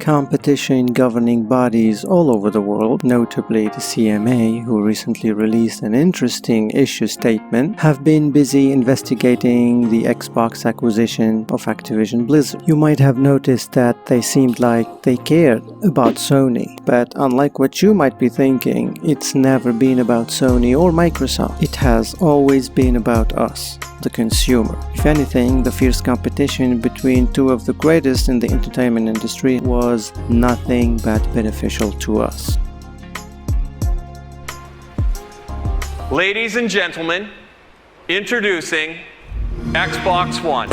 Competition governing bodies all over the world, notably the CMA, who recently released an interesting issue statement, have been busy investigating the Xbox acquisition of Activision Blizzard. You might have noticed that they seemed like they cared about Sony, but unlike what you might be thinking, it's never been about Sony or Microsoft. It has always been about us, the consumer. If anything, the fierce competition between two of the greatest in the entertainment industry was nothing but beneficial to us. Ladies and gentlemen, introducing Xbox One.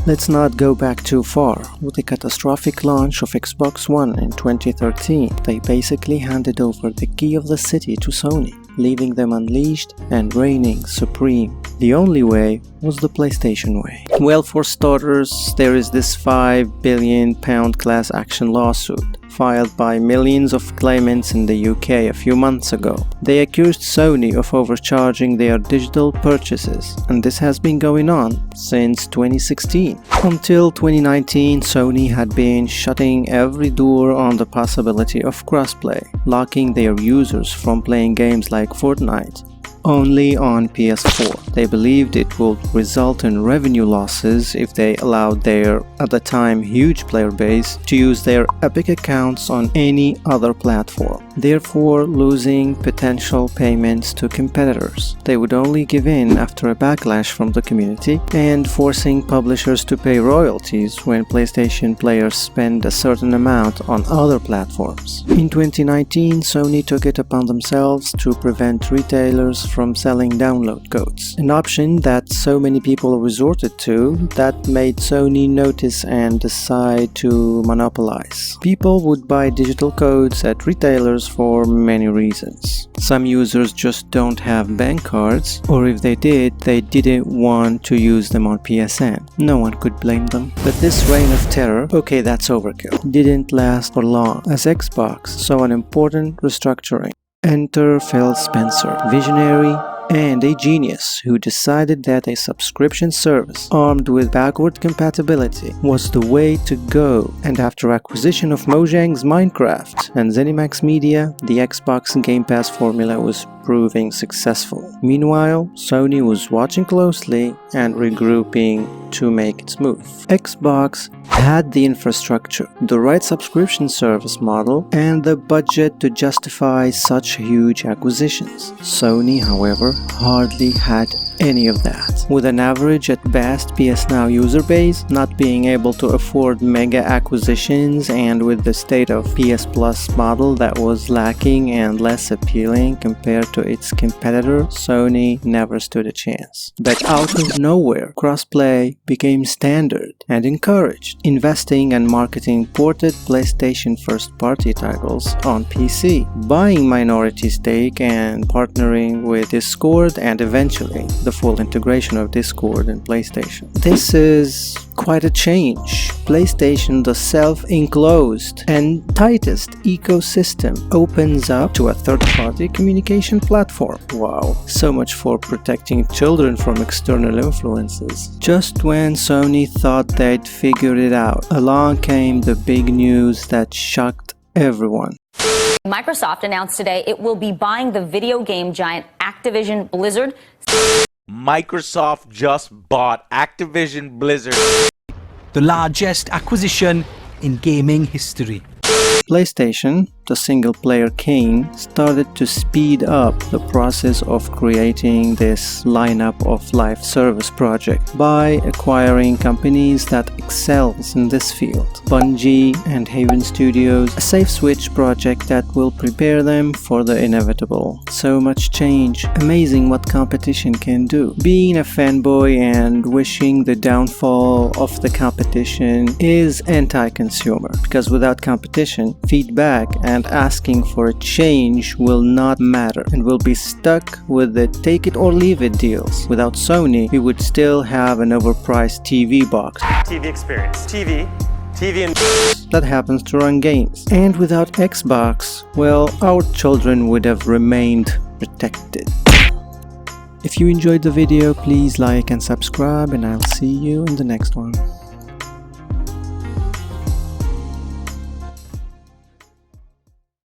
Let's not go back too far. With the catastrophic launch of Xbox One in 2013, they basically handed over the key of the city to Sony, leaving them unleashed and reigning supreme. The only way was the PlayStation way. Well, for starters, there is this £5 billion class action lawsuit filed by millions of claimants in the UK a few months ago. They accused Sony of overcharging their digital purchases, and this has been going on since 2016. Until 2019, Sony had been shutting every door on the possibility of crossplay, locking their users from playing games like Fortnite only on PS4. They believed it would result in revenue losses if they allowed their, at the time, huge player base to use their Epic accounts on any other platform, therefore losing potential payments to competitors. They would only give in after a backlash from the community and forcing publishers to pay royalties when PlayStation players spend a certain amount on other platforms. In 2019, Sony took it upon themselves to prevent retailers from selling download codes, an option that so many people resorted to that made Sony notice and decide to monopolize. People would buy digital codes at retailers for many reasons. Some users just don't have bank cards, or if they did, they didn't want to use them on PSN. No one could blame them. But this reign of terror, okay, that's overkill, didn't last for long, as Xbox saw an important restructuring. Enter Phil Spencer, visionary and a genius who decided that a subscription service armed with backward compatibility was the way to go, and after acquisition of Mojang's Minecraft and ZeniMax Media, the Xbox Game Pass formula was proving successful. Meanwhile, Sony was watching closely and regrouping to make its move. Xbox had the infrastructure, the right subscription service model, and the budget to justify such huge acquisitions. Sony, however, hardly had any of that. With an average at best PS Now user base, not being able to afford mega acquisitions, and with the state of PS Plus model that was lacking and less appealing compared to its competitor, Sony never stood a chance. But out of nowhere, crossplay became standard and encouraged, investing and marketing ported PlayStation first-party titles on PC, buying minority stake and partnering with Discord, and eventually the full integration of Discord and PlayStation. This is quite a change. PlayStation, the self-enclosed and tightest ecosystem, opens up to a third-party communication platform. Wow, so much for protecting children from external influences. Just when Sony thought they'd figured it out, along came the big news that shocked everyone. Microsoft announced today it will be buying the video game giant Activision Blizzard. Microsoft just bought Activision Blizzard, the largest acquisition in gaming history. PlayStation, the single-player king, started to speed up the process of creating this lineup of live service project by acquiring companies that excels in this field. Bungie and Haven Studios, a safe switch project that will prepare them for the inevitable. So much change, amazing what competition can do. Being a fanboy and wishing the downfall of the competition is anti-consumer, because without competition, feedback and asking for a change will not matter, and we'll be stuck with the take it or leave it deals. Without Sony, we would still have an overpriced TV box. TV experience. TV and that happens to run games. And without Xbox, well, our children would have remained protected. If you enjoyed the video, please like and subscribe, and I'll see you in the next one.